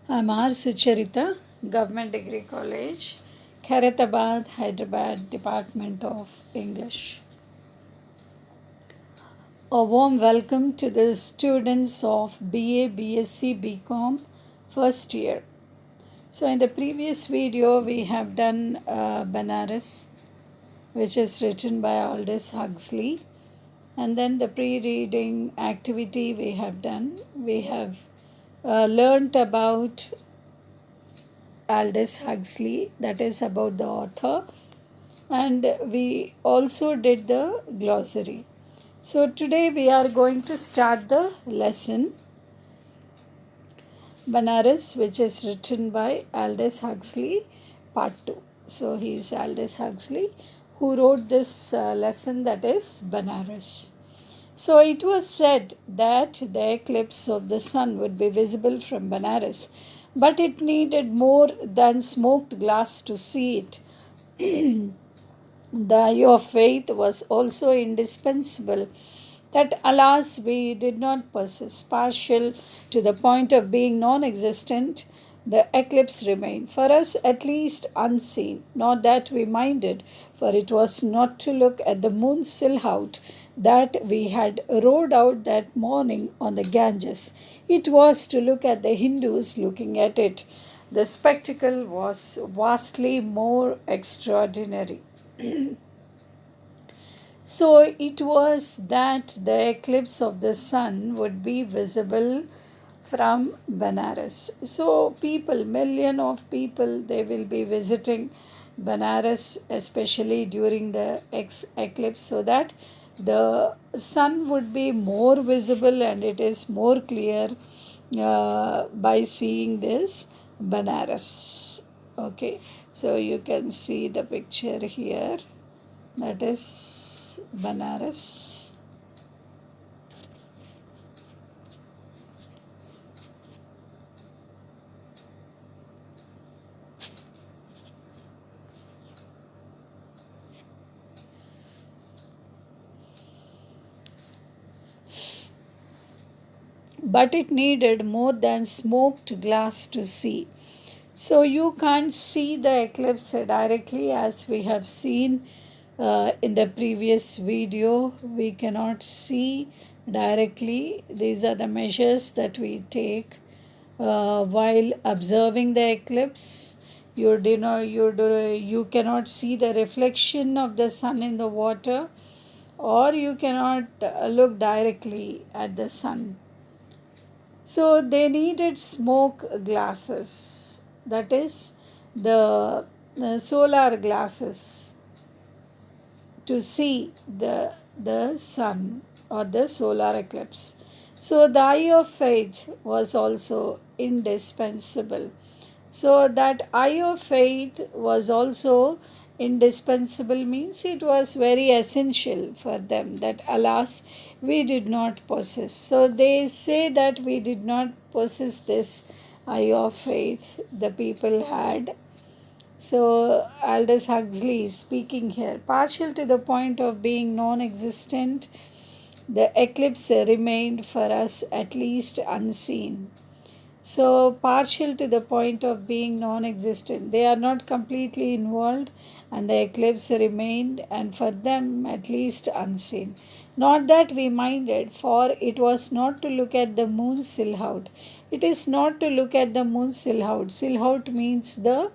I'm R. Sucharita, Government Degree College, Khairatabad, Hyderabad, Department of English. A warm welcome to the students of BA, BSc, BCom first year. So, in the previous video, we have done Banaras, which is written by Aldous Huxley, and then the pre reading activity we have done. We have learnt about Aldous Huxley, that is about the author, and we also did the glossary. So today we are going to start the lesson Banaras, which is written by Aldous Huxley, part 2. So he is Aldous Huxley who wrote this lesson, that is Banaras. So it was said that the eclipse of the sun would be visible from Banaras, but it needed more than smoked glass to see it. The eye of faith was also indispensable, that alas we did not possess. Partial to the point of being non existent, the eclipse remained, for us at least unseen. Not that we minded, for it was not to look at the moon's silhouette that we had rowed out that morning on the Ganges. It was to look at the Hindus looking at it. The spectacle was vastly more extraordinary. So it was that the eclipse of the sun would be visible from Banaras. So people, million of people, they will be visiting Banaras, especially during the eclipse, so that the sun would be more visible and it is more clear by seeing this Banaras. Okay, so you can see the picture here, that is Banaras. But it needed more than smoked glass to see. So you can't see the eclipse directly, as we have seen in the previous video. We cannot see directly. These are the measures that we take while observing the eclipse. You cannot see the reflection of the sun in the water, or you cannot look directly at the sun. So they needed smoke glasses, that is, the solar glasses, to see the sun or the solar eclipse. So the eye of faith was also indispensable. So that eye of faith was also indispensable, means it was very essential for them, that alas we did not possess. So they say that we did not possess this eye of faith, the people had. So Aldous Huxley is speaking here. Partial to the point of being non existent, the eclipse remained for us at least unseen. So, partial to the point of being non existent. They are not completely involved, and the eclipse remained, and for them at least unseen. Not that we minded, for it was not to look at the moon's silhouette. It is not to look at the moon's silhouette. Silhouette means the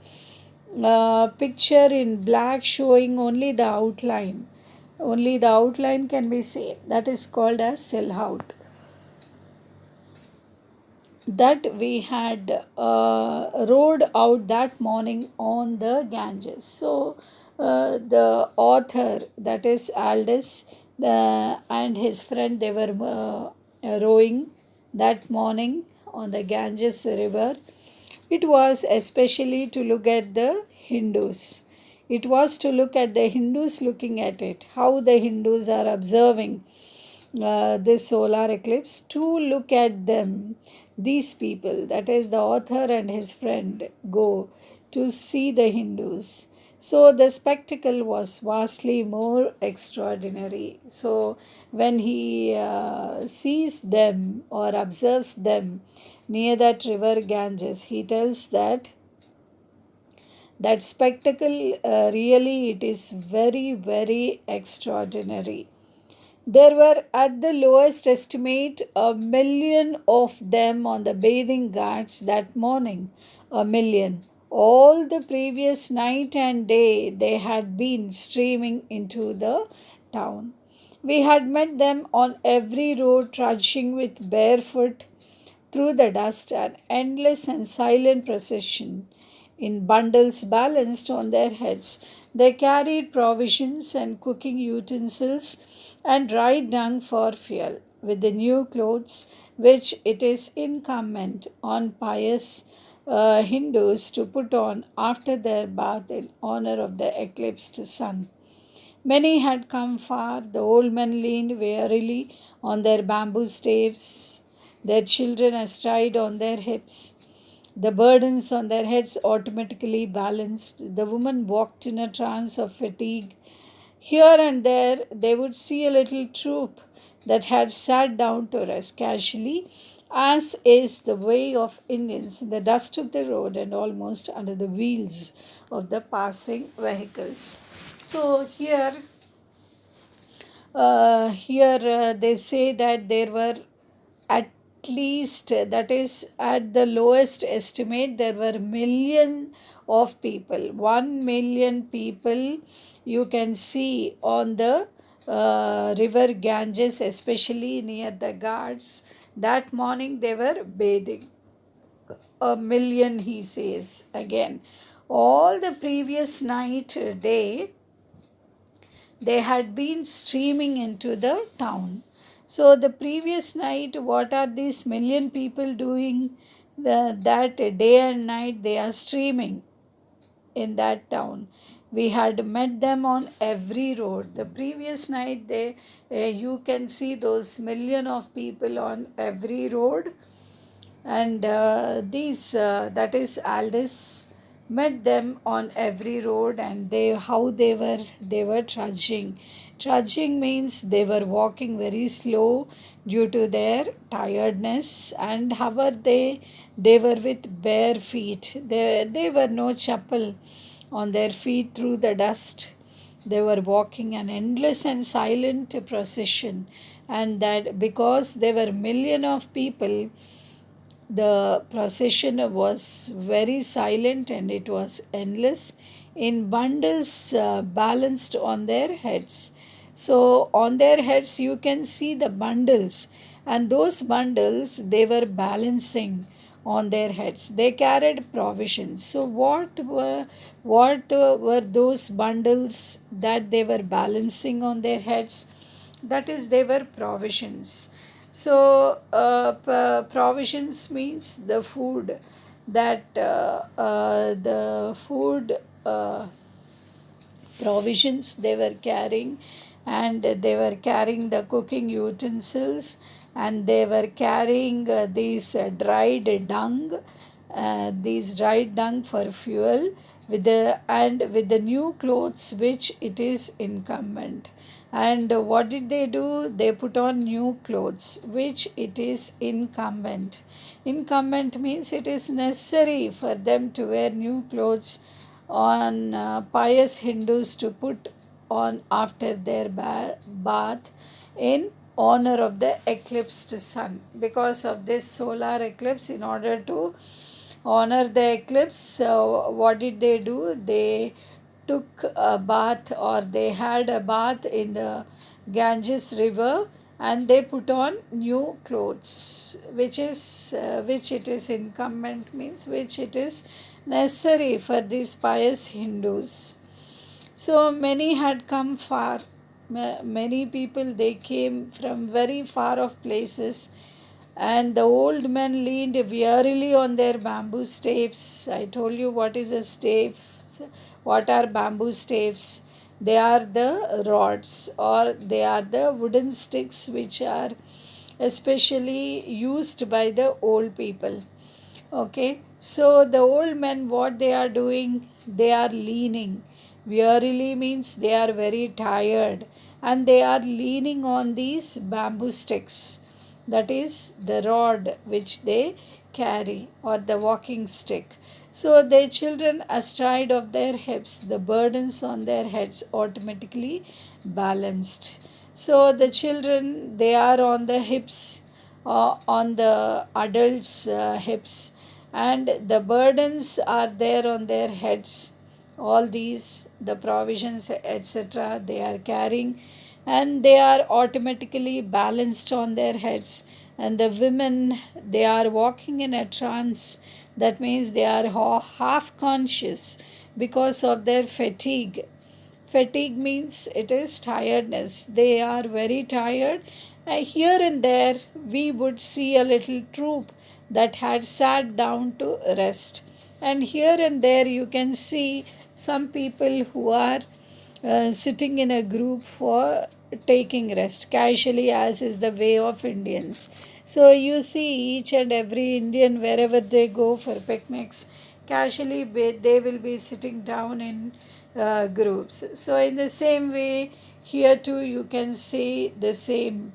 picture in black showing only the outline. Only the outline can be seen. That is called as silhouette. That we had rode out that morning on the Ganges. So, the author, that is Aldous, and his friend, they were rowing that morning on the Ganges river. It was especially to look at the Hindus. It was to look at the Hindus looking at it, how the Hindus are observing this solar eclipse, to look at them. These people, that is the author and his friend, go to see the Hindus. So the spectacle was vastly more extraordinary. So when he sees them or observes them near that river Ganges, he tells that spectacle really it is very, very extraordinary. There were, at the lowest estimate, 1 million of them on the bathing ghats that morning. 1 million. All the previous night and day they had been streaming into the town. We had met them on every road, trudging with barefoot through the dust, an endless and silent procession. In bundles balanced on their heads, they carried provisions and cooking utensils and dried dung for fuel, with the new clothes which it is incumbent on pious Hindus to put on after their bath in honor of the eclipsed sun. Many had come far. The old men leaned wearily on their bamboo staves, their children astride on their hips, the burdens on their heads automatically balanced. The women walked in a trance of fatigue. Here and there, they would see a little troop that had sat down to rest casually, as is the way of Indians in the dust of the road and almost under the wheels of the passing vehicles. So here they say that there were at least, that is at the lowest estimate, there were million of people, 1 million people you can see on the river Ganges, especially near the ghats. That morning they were bathing. 1 million, he says again. All the previous night, day, they had been streaming into the town. So, the previous night, what are these million people doing? That day and night they are streaming in that town. We had met them on every road. The previous night, you can see those million of people on every road, and these that is Aldous met them on every road, and they were trudging means they were walking very slow due to their tiredness, and however they were with bare feet. They were no chappal on their feet through the dust. They were walking an endless and silent procession, and that because there were million of people, the procession was very silent and it was endless, in bundles balanced on their heads. So, on their heads, you can see the bundles, and those bundles they were balancing on their heads. They carried provisions. So, what were those bundles that they were balancing on their heads? That is, they were provisions. So, provisions means the food that the food provisions they were carrying, and they were carrying the cooking utensils, and they were carrying these dried dung for fuel, with the new clothes which it is incumbent. And what did they do? They put on new clothes which it is incumbent. Incumbent means it is necessary for them to wear new clothes on pious Hindus to put on after their bath in honor of the eclipsed sun. Because of this solar eclipse, in order to honor the eclipse, what did they do? They took a bath, or they had a bath in the Ganges river, and they put on new clothes, which it is incumbent means which it is necessary for these pious Hindus. So many had come far. Many people they came from very far off places, and the old men leaned wearily on their bamboo staves. I told you what is a stave. What are bamboo staves? They are the rods, or they are the wooden sticks which are especially used by the old people. Okay, so the old men, what they are doing? They are leaning. Wearily means they are very tired and they are leaning on these bamboo sticks. That is the rod which they carry, or the walking stick. So their children astride of their hips, the burdens on their heads automatically balanced. So the children, they are on the hips, on the adults' hips, and the burdens are there on their heads. All these, the provisions, etc., they are carrying, and they are automatically balanced on their heads. And the women, they are walking in a trance. That means they are half conscious because of their fatigue. Fatigue means it is tiredness. They are very tired. Here and there, we would see a little troop that had sat down to rest. And here and there, you can see some people who are sitting in a group for taking rest casually, as is the way of Indians. So you see each and every Indian, wherever they go for picnics, casually they will be sitting down in groups. So in the same way, here too you can see the same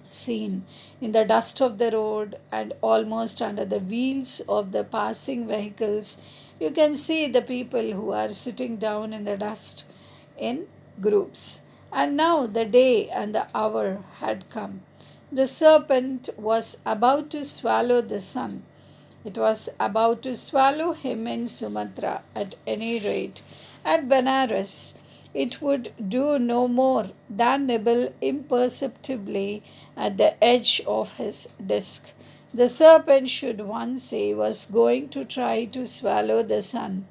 scene. In the dust of the road and almost under the wheels of the passing vehicles, you can see the people who are sitting down in the dust in groups. And now the day and the hour had come. The serpent was about to swallow the sun. It was about to swallow him in Sumatra, at any rate. At Benares, it would do no more than nibble imperceptibly at the edge of his disk. The serpent, should one say, was going to try to swallow the sun.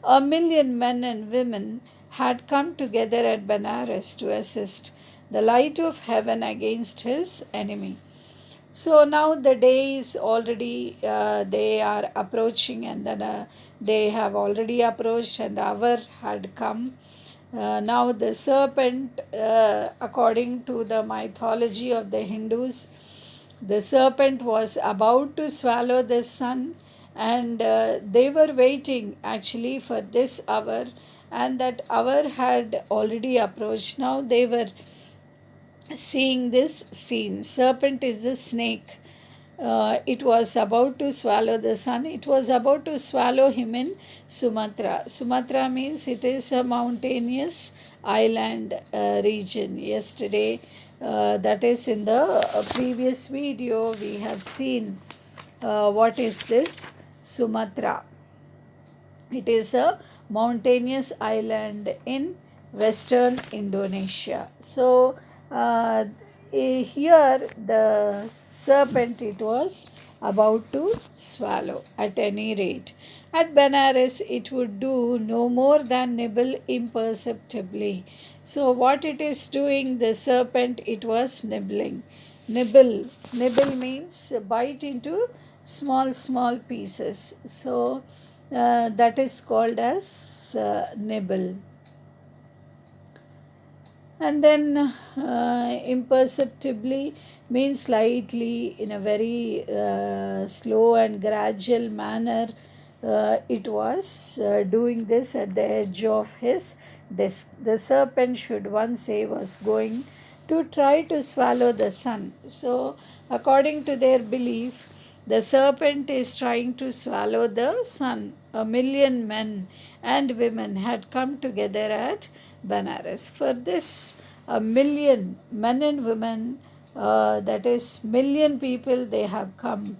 1 million men and women had come together at Benares to assist the light of heaven against his enemy. So now the day is already, they are approaching, and then they have already approached, and the hour had come. Now the serpent, according to the mythology of the Hindus, the serpent was about to swallow the sun, and they were waiting actually for this hour, and that hour had already approached. Now they were seeing this scene. Serpent is the snake. It was about to swallow the sun. It was about to swallow him in Sumatra. Sumatra means it is a mountainous island region. Yesterday, that is in the previous video, we have seen what is this Sumatra. It is a mountainous island in western Indonesia. So here the serpent, it was about to swallow at any rate. At Benares, it would do no more than nibble imperceptibly. So what it is doing, the serpent, it was nibbling. Nibble means bite into small pieces. So that is called as nibble. And then imperceptibly means slightly, in a very slow and gradual manner. It was doing this at the edge of his disk. The serpent, should one say, was going to try to swallow the sun. So according to their belief, the serpent is trying to swallow the sun. 1 million men and women had come together at Benares. For this, 1 million men and women, that is, million people, they have come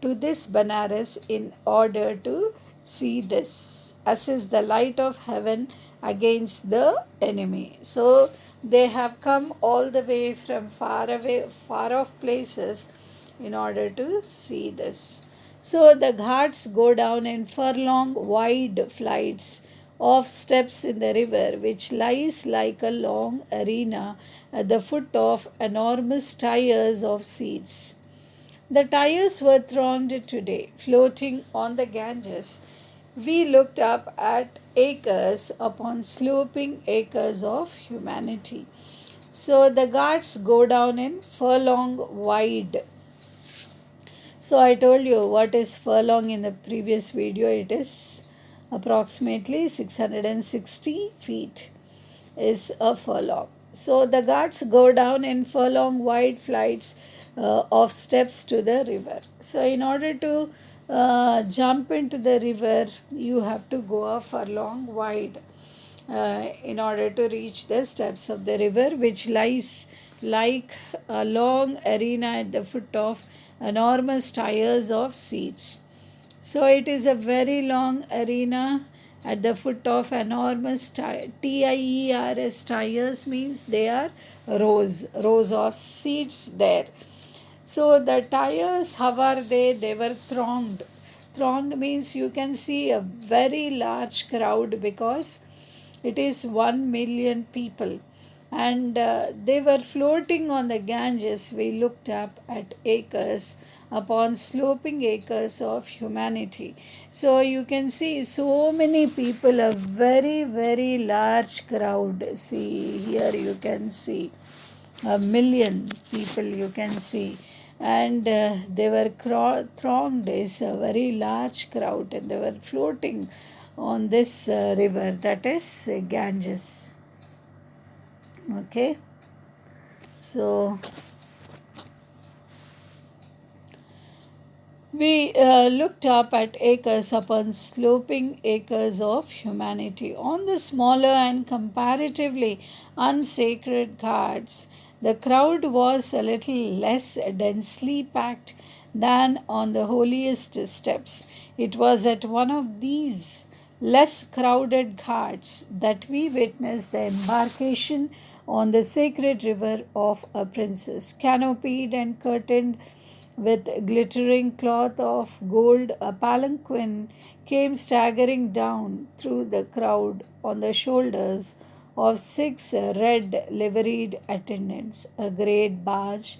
to this Benares in order to see this, assess the light of heaven against the enemy. So they have come all the way from far off places in order to see this. So the ghats go down in furlong wide flights of steps in the river, which lies like a long arena at the foot of enormous tiers of seats. The tires were thronged today, floating on the Ganges. We looked up at acres upon sloping acres of humanity. So the ghats go down in furlong wide. So I told you what is furlong in the previous video. It is approximately 660 feet is a furlong. So the guards go down in furlong wide flights of steps to the river. So in order to jump into the river, you have to go a furlong wide in order to reach the steps of the river, which lies like a long arena at the foot of enormous tiers of seats. So it is a very long arena at the foot of enormous TIERS tires means they are rows of seats there. So the tires, how are they? They were thronged. Thronged means you can see a very large crowd because it is 1 million people. And they were floating on the Ganges. We looked up at acres upon sloping acres of humanity. So you can see so many people, a very, very large crowd. See, here you can see 1 million people, you can see. And they were thronged, is a very large crowd, and they were floating on this river, that is Ganges. Okay, so we looked up at acres upon sloping acres of humanity. On the smaller and comparatively unsacred ghats, the crowd was a little less densely packed than on the holiest steps. It was at one of these less crowded ghats that we witnessed the embarkation on the sacred river of a princess, canopied and curtained with glittering cloth of gold. A palanquin came staggering down through the crowd on the shoulders of 6 red liveried attendants. A great barge,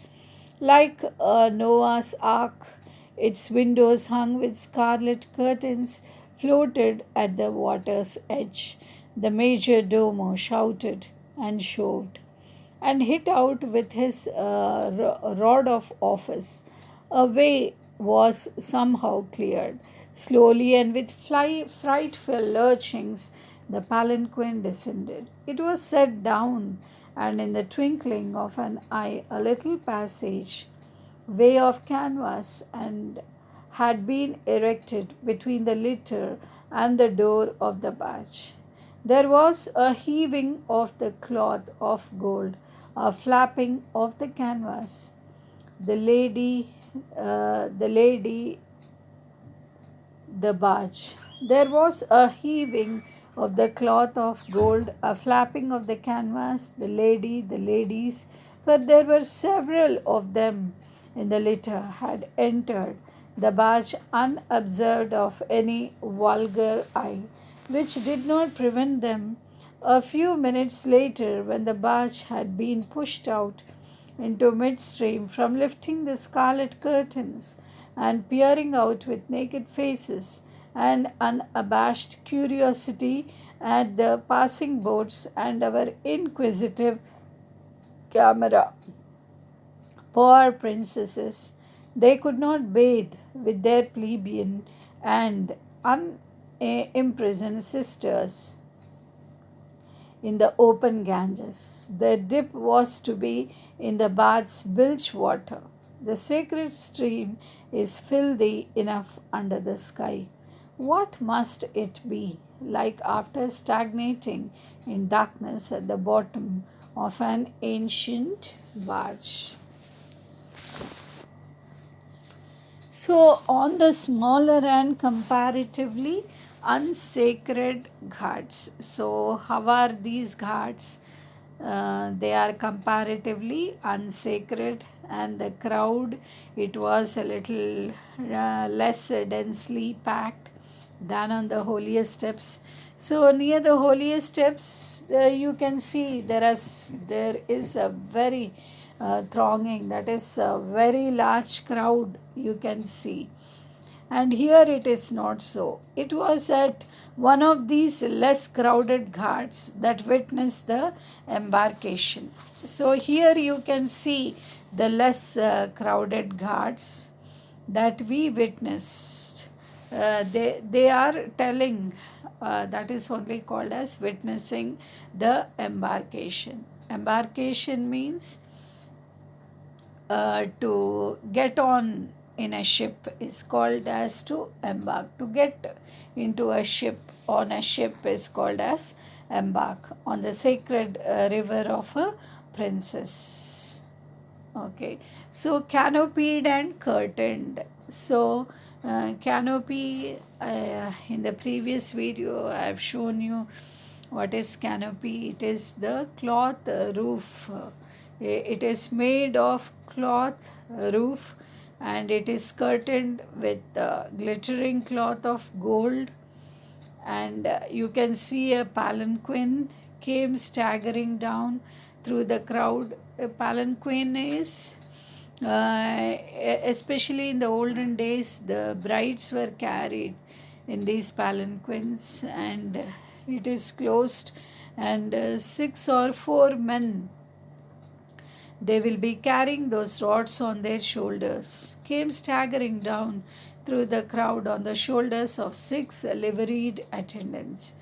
like a Noah's Ark, its windows hung with scarlet curtains, floated at the water's edge. The major domo shouted and shoved and hit out with his rod of office. A way was somehow cleared. Slowly and with frightful lurchings, the palanquin descended. It was set down, and in the twinkling of an eye, a little passage way of canvas and had been erected between the litter and the door of the barge. There was a heaving of the cloth of gold, a flapping of the canvas. The lady, the barge. There was a heaving of the cloth of gold, a flapping of the canvas, the ladies, for there were several of them in the litter, had entered the barge unobserved of any vulgar eye, which did not prevent them a few minutes later, when the barge had been pushed out into midstream, from lifting the scarlet curtains and peering out with naked faces and unabashed curiosity at the passing boats and our inquisitive camera. Poor princesses, they could not bathe with their plebeian and unimprisoned sisters in the open Ganges. The dip was to be in the bath's bilge water. The sacred stream is filthy enough under the sky. What must it be like after stagnating in darkness at the bottom of an ancient barge? So, on the smaller and comparatively unsacred ghats. So, how are these ghats? They are comparatively unsacred, and the crowd, it was a little less densely packed than on the holiest steps. So near the holiest steps, you can see there is a very thronging, that is a very large crowd you can see. And here it is not so. It was at one of these less crowded ghats that witnessed the embarkation. So here you can see the less crowded ghats that we witnessed they are telling, that is only called as witnessing the embarkation. Embarkation means to get on in a ship is called as to embark. To get into a ship, on a ship, is called as embark on the sacred river of a princess. Okay, so canopied and curtained. So canopy, in the previous video I have shown you what is canopy. It is the cloth roof. It is made of cloth roof, and it is curtained with glittering cloth of gold. And you can see a palanquin came staggering down through the crowd. A palanquin is, especially in the olden days, the brides were carried in these palanquins, and it is closed, and six or four men, they will be carrying those rods on their shoulders, came staggering down through the crowd on the shoulders of six liveried attendants.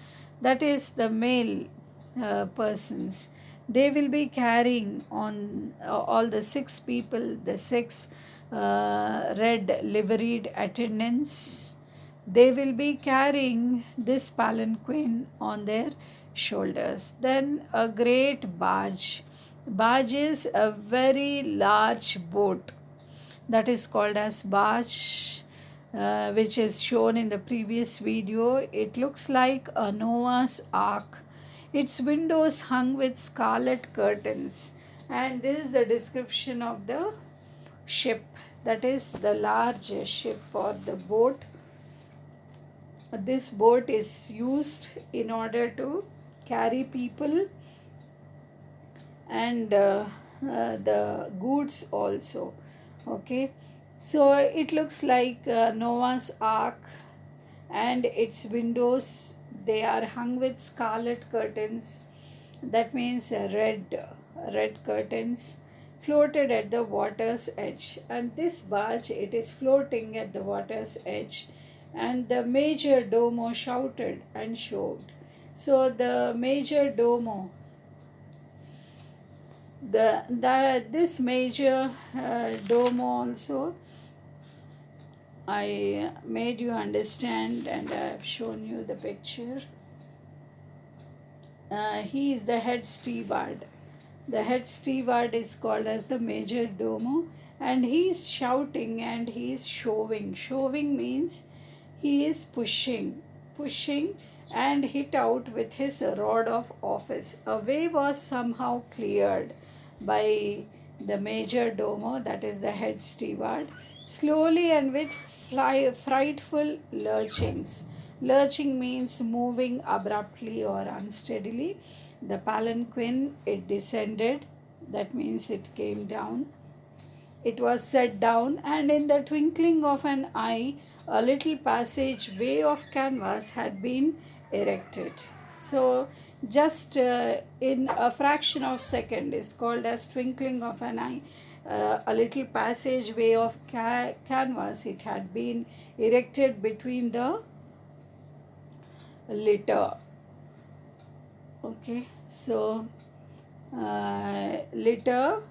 That is the male persons. They will be carrying on, all the six people, the six red liveried attendants. They will be carrying this palanquin on their shoulders. Then a great barge. Barge is a very large boat, that is called as barge, which is shown in the previous video. It looks like a Noah's Ark. Its windows hung with scarlet curtains, and this is the description of the ship, that is the large ship or the boat. This boat is used in order to carry people and the goods also. Okay, so it looks like Noah's Ark, and its windows, they are hung with scarlet curtains. That means red curtains floated at the water's edge. And this barge, it is floating at the water's edge, and the major domo shouted and showed. So the major domo, this major domo also, I made you understand, and I have shown you the picture. He is the head steward. The head steward is called as the major domo, and he is shouting and he is shoving. Shoving means he is pushing and hit out with his rod of office. A way was somehow cleared by the major domo, that is the head steward, slowly and with frightful lurchings. Lurching means moving abruptly or unsteadily. The palanquin, it descended, that means it came down. It was set down, and in the twinkling of an eye, a little passageway of canvas had been erected. So, just in a fraction of second is called as twinkling of an eye. A little passageway of canvas, it had been erected between the litter. Okay, so litter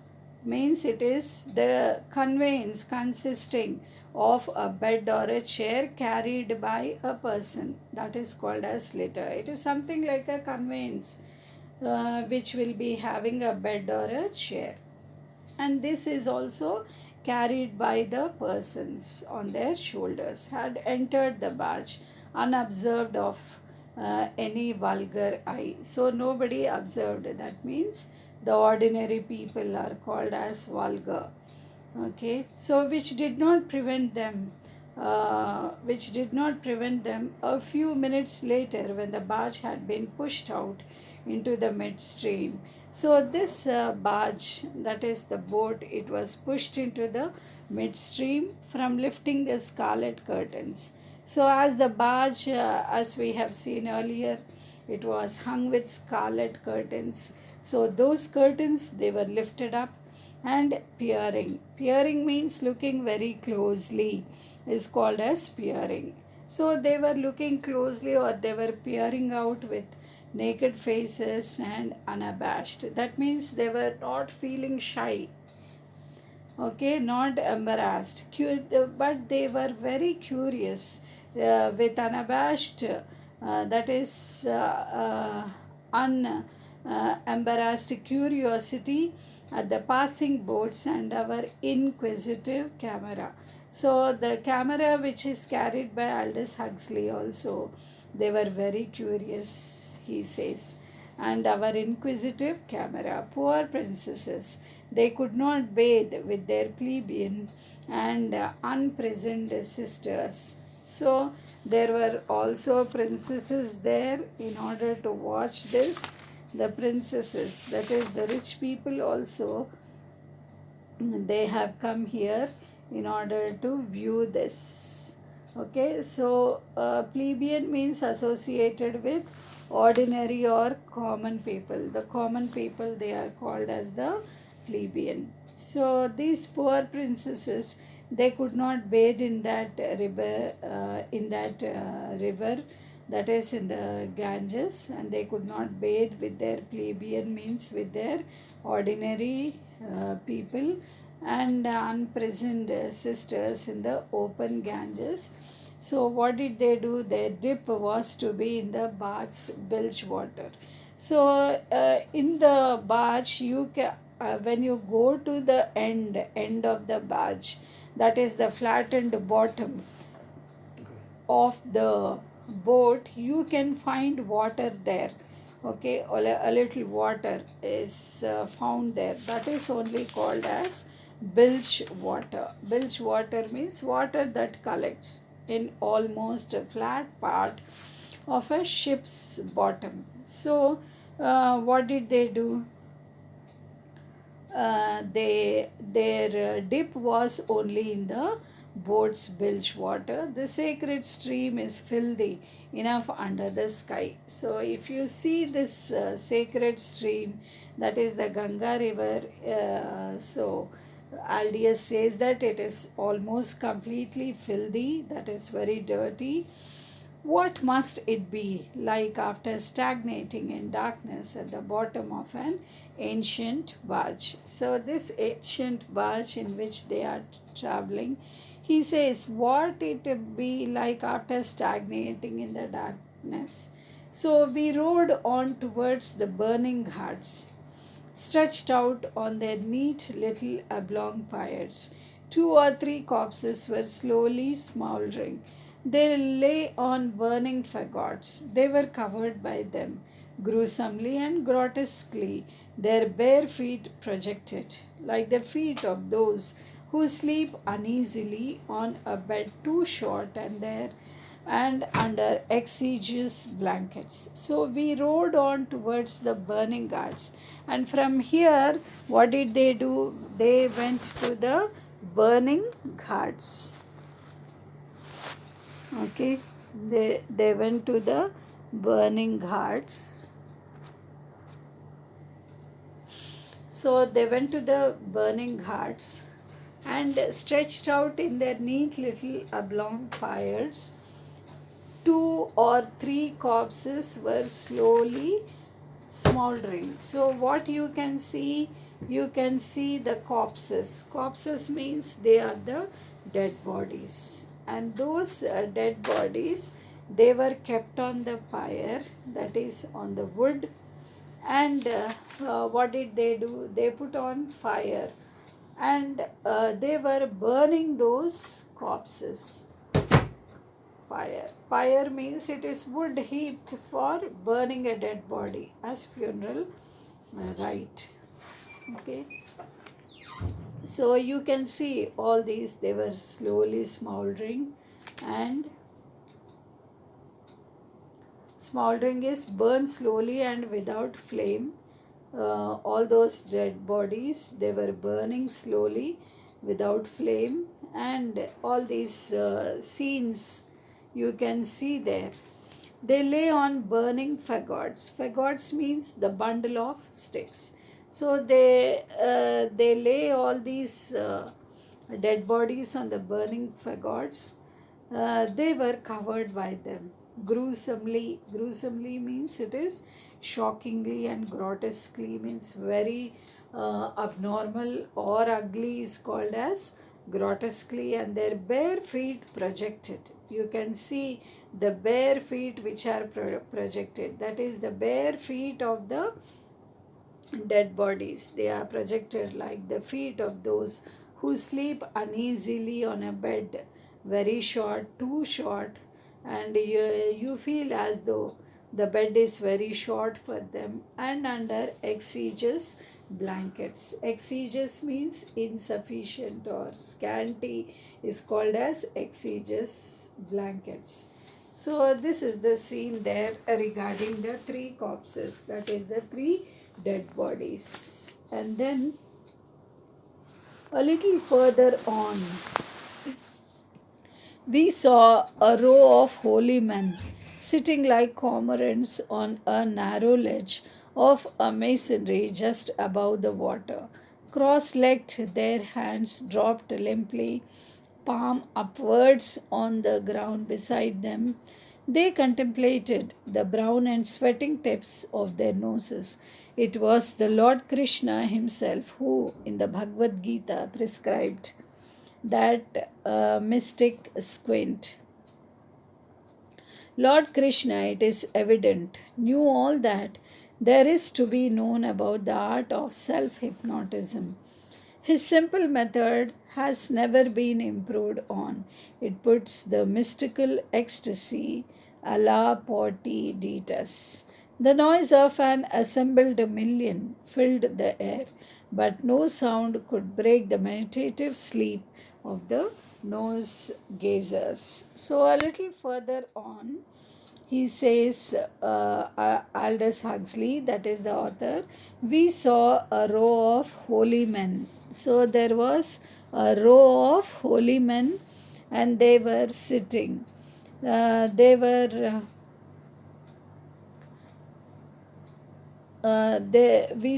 means it is the conveyance consisting of a bed or a chair carried by a person, that is called as litter. It is something like a conveyance which will be having a bed or a chair, and this is also carried by the persons on their shoulders, had entered the barge unobserved of any vulgar eye. So nobody observed. That means the ordinary people are called as vulgar. Okay, so which did not prevent them. A few minutes later, when the barge had been pushed out into the midstream. So this barge, that is the boat, it was pushed into the midstream from lifting the scarlet curtains. So as the barge, as we have seen earlier, it was hung with scarlet curtains. So those curtains, they were lifted up and peering. Peering means looking very closely, is called as peering. So they were looking closely, or they were peering out with naked faces and unabashed. That means they were not feeling shy, okay, not embarrassed, but they were very curious, with unabashed, that is, embarrassed curiosity at the passing boats and our inquisitive camera. So the camera which is carried by Aldous Huxley also, they were very curious, he says. And our inquisitive camera, poor princesses, they could not bathe with their plebeian and unprisoned sisters. So there were also princesses there in order to watch this. The princesses, that is the rich people also, they have come here in order to view this. Okay, so plebeian means associated with ordinary or common people. The common people, they are called as the plebeian. So these poor princesses, they could not bathe in that river, that is in the Ganges, and they could not bathe with their plebeian means with their ordinary people and unprisoned sisters in the open Ganges. So what did they do? Their dip was to be in the bath's bilge water. So in the bath, you can, when you go to the end of the bath, that is the flattened bottom of the boat, you can find water there. Okay, a little water is found there. That is only called as bilge water. Bilge water means water that collects in almost a flat part of a ship's bottom. So what did they do? Their dip was only in the boat's bilge water. The sacred stream is filthy enough under the sky. So if you see this sacred stream, that is the Ganga river, so Aldius says that it is almost completely filthy, that is very dirty. What must it be like after stagnating in darkness at the bottom of an ancient barge? So, this ancient barge in which they are traveling, he says, what it be like after stagnating in the darkness. So, we rode on towards the burning huts, stretched out on their neat little oblong pyres. Two or three corpses were slowly smouldering. They lay on burning fagots. They were covered by them, gruesomely and grotesquely. Their bare feet projected, like the feet of those who sleep uneasily on a bed too short and under exiguous blankets. So we rode on towards the burning guards, and from here, what did they do? They went to the burning ghats. Okay, they went to the burning ghats. So they went to the burning ghats and stretched out in their neat little oblong pyres. Two or three corpses were slowly smoldering. So what you can see the corpses. Corpses means they are the dead bodies, and those dead bodies, they were kept on the pyre, that is on the wood. And what did they do? They put on fire, and they were burning those corpses. Pyre means it is wood heaped for burning a dead body as funeral rite. Okay. So you can see all these, they were slowly smoldering, and smoldering is burn slowly and without flame. All those dead bodies, they were burning slowly without flame, and all these scenes you can see there. They lay on burning fagots. Fagots means the bundle of sticks. So they lay all these dead bodies on the burning fagots, they were covered by them. Gruesomely means it is shockingly, and grotesquely means very abnormal or ugly is called as grotesquely, and their bare feet projected. You can see the bare feet which are projected. That is the bare feet of the dead bodies. They are projected like the feet of those who sleep uneasily on a bed, very short, too short, and you feel as though the bed is very short for them, and under exiguous blankets. Exiguous means insufficient or scanty is called as exiguous blankets. So this is the scene there regarding the three corpses, that is the three dead bodies. And then a little further on, we saw a row of holy men sitting like cormorants on a narrow ledge of a masonry just above the water. Cross legged, their hands dropped limply, palm upwards on the ground beside them. They contemplated the brown and sweating tips of their noses. It was the Lord Krishna himself who, in the Bhagavad Gita, prescribed that mystic squint. Lord Krishna, it is evident, knew all that there is to be known about the art of self hypnotism. His simple method has never been improved on. It puts the mystical ecstasy a la Porti ditas. The noise of an assembled million filled the air, but no sound could break the meditative sleep of the nose gazers. So, a little further on, he says, Aldous Huxley, that is the author, we saw a row of holy men. So there was a row of holy men, and they were sitting. We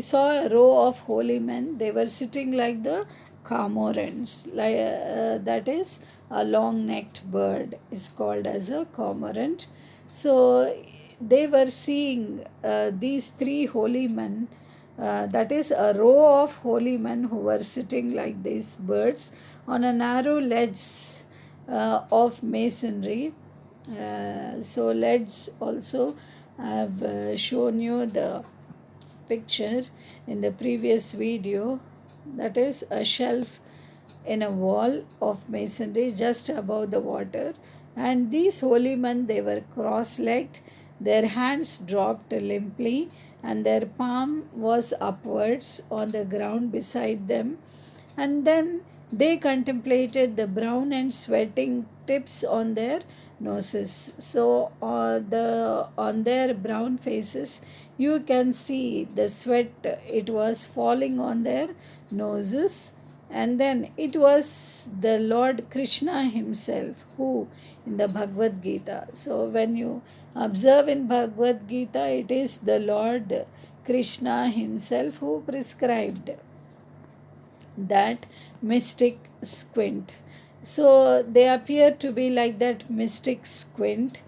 saw a row of holy men. They were sitting like the cormorants. That is a long-necked bird is called as a cormorant. So they were seeing these three holy men. That is a row of holy men who were sitting like these birds on a narrow ledge of masonry. So let's also have shown you the picture in the previous video, that is a shelf in a wall of masonry just above the water, and these holy men, they were cross-legged, their hands dropped limply, and their palm was upwards on the ground beside them, and then they contemplated the brown and sweating tips on their noses. So on their brown faces you can see the sweat, it was falling on their noses, and then it was the Lord Krishna himself who, in the Bhagavad Gita, so when you observe in Bhagavad Gita, it is the Lord Krishna himself who prescribed that mystic squint. So they appear to be like that mystic squint.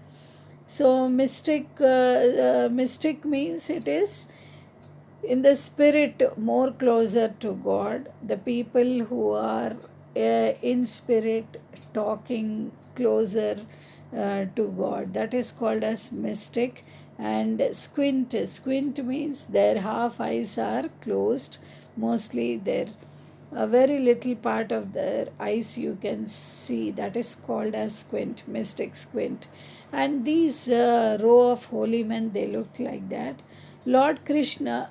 So mystic means it is in the spirit more closer to God. The people who are in spirit talking closer to God, that is called as mystic. And squint means their half eyes are closed, mostly their a very little part of their eyes you can see, that is called as squint, mystic squint. And these row of holy men, they look like that. Lord Krishna,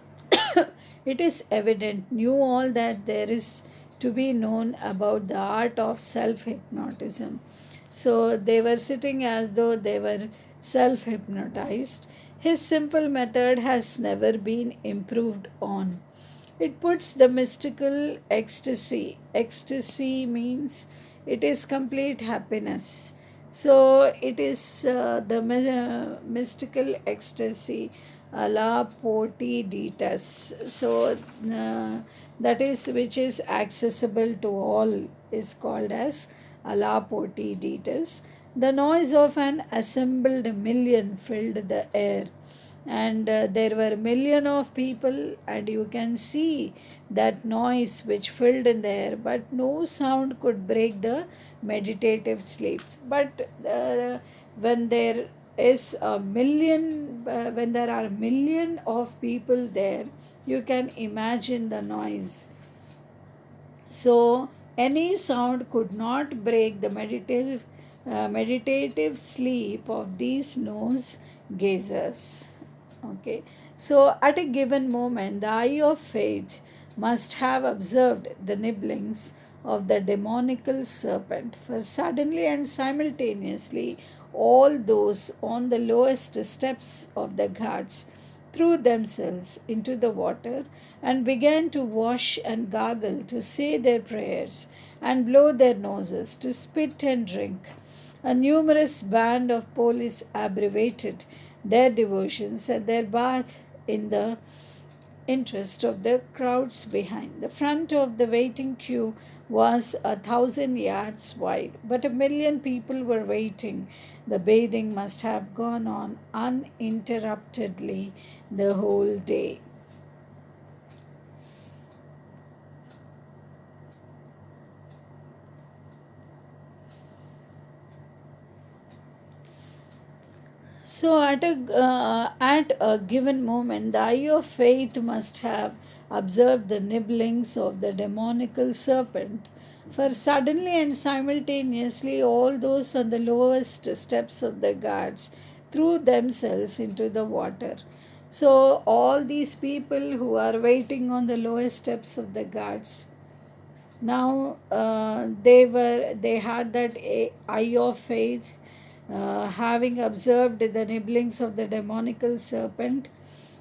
it is evident, knew all that there is to be known about the art of self hypnotism. So they were sitting as though they were self hypnotized. His simple method has never been improved on. It puts the mystical ecstasy. Ecstasy means it is complete happiness. So it is the mystical ecstasy, a la Porti ditas. So that is which is accessible to all is called as a la Porti ditas. The noise of an assembled million filled the air, and there were million of people, and you can see that noise which filled in the air, but no sound could break the meditative sleeps. But when there is a million, when there are million of people there, you can imagine the noise. So any sound could not break the meditative sleep of these nose gazers. Okay. So at a given moment, the eye of faith must have observed the nibblings of the demonical serpent, for suddenly and simultaneously all those on the lowest steps of the ghats threw themselves into the water and began to wash and gargle, to say their prayers and blow their noses, to spit and drink. A numerous band of police abbreviated their devotions and their bath in the interest of the crowds behind. The front of the waiting queue was 1,000 yards wide, but a million people were waiting. The bathing must have gone on uninterruptedly the whole day. So, at a given moment, the eye of faith must have observed the nibblings of the demonical serpent, for suddenly and simultaneously all those on the lowest steps of the guards threw themselves into the water. So, all these people who are waiting on the lowest steps of the guards, now they had that eye of faith, having observed the nibblings of the demonical serpent,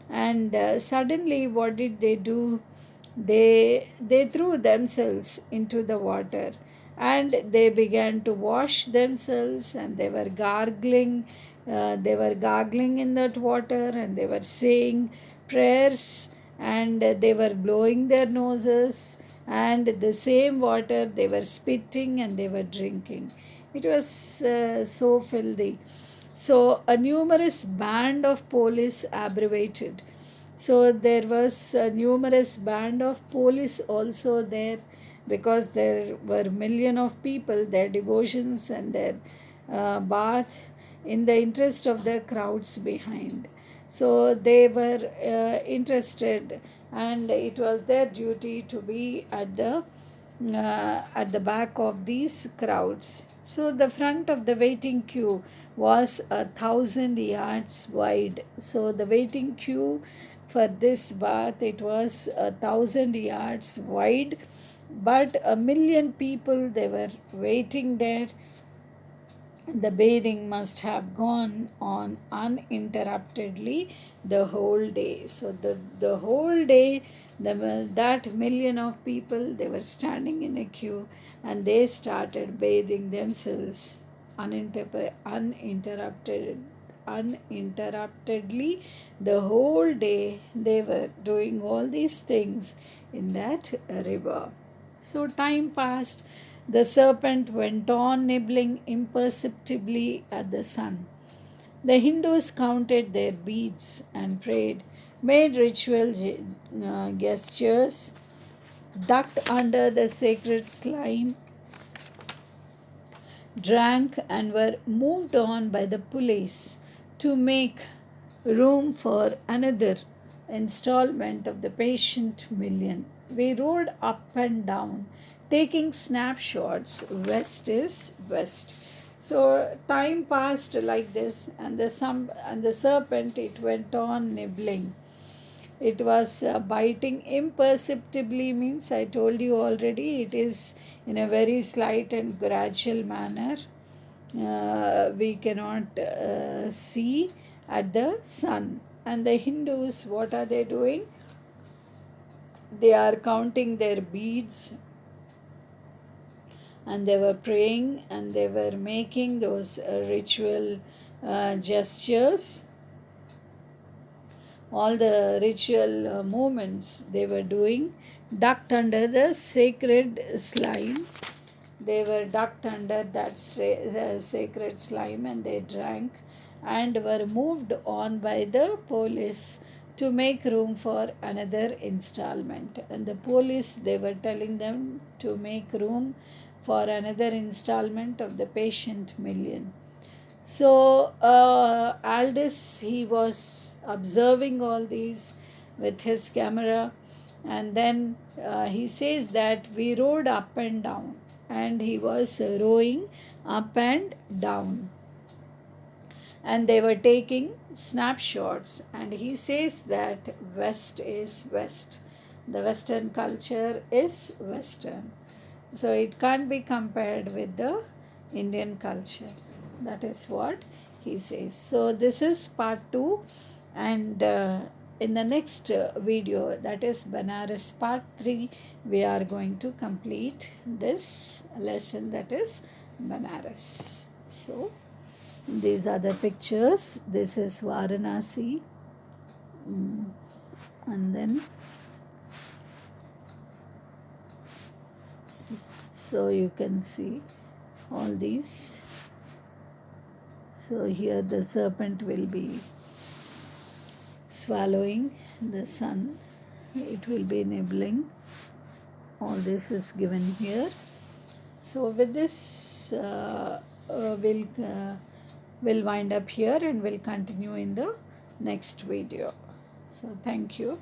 and suddenly what did they do? They threw themselves into the water, and they began to wash themselves, and they were gargling in that water, and they were saying prayers, and they were blowing their noses, and the same water they were spitting and they were drinking. It was so filthy. So a numerous band of police abbreviated. So there was a numerous band of police also there, because there were million of people, their devotions and their bath in the interest of the crowds behind. So they were interested, and it was their duty to be at the back of these crowds. So the front of the waiting queue was 1,000 yards wide. So the waiting queue for this bath, it was 1,000 yards wide, but a million people they were waiting there. The bathing must have gone on uninterruptedly the whole day. So the whole day, that million of people they were standing in a queue, and they started bathing themselves uninterruptedly the whole day. They were doing all these things in that river. So time passed. The serpent went on nibbling imperceptibly at the sun. The Hindus counted their beads and prayed, made ritual gestures, ducked under the sacred slime, drank, and were moved on by the police to make room for another installment of the patient million. We rode up and down, taking snapshots. West is west. So time passed like this, and the serpent it went on nibbling. It was biting imperceptibly, means I told you already, it is in a very slight and gradual manner. We cannot see at the sun. And the Hindus, what are they doing? They are counting their beads, and they were praying, and they were making those ritual gestures, all the ritual movements they were doing, ducked under the sacred slime. they were ducked under that sacred slime and they drank and were moved on by the police to make room for another installment. And the police, they were telling them to make room for another installment of the patient million. So Aldous, he was observing all these with his camera, and then he says that we rode up and down, and he was rowing up and down, and they were taking snapshots. And he says that West is West, the Western culture is Western, so it can't be compared with the Indian culture. That is what he says. So this is part 2, and in the next video, that is Banaras part 3, we are going to complete this lesson, that is Banaras. So these are the pictures. This is Varanasi. And then so you can see all these. So here the serpent will be swallowing the sun, it will be nibbling. All this is given here. So with this we'll wind up here, and we'll continue in the next video. So thank you.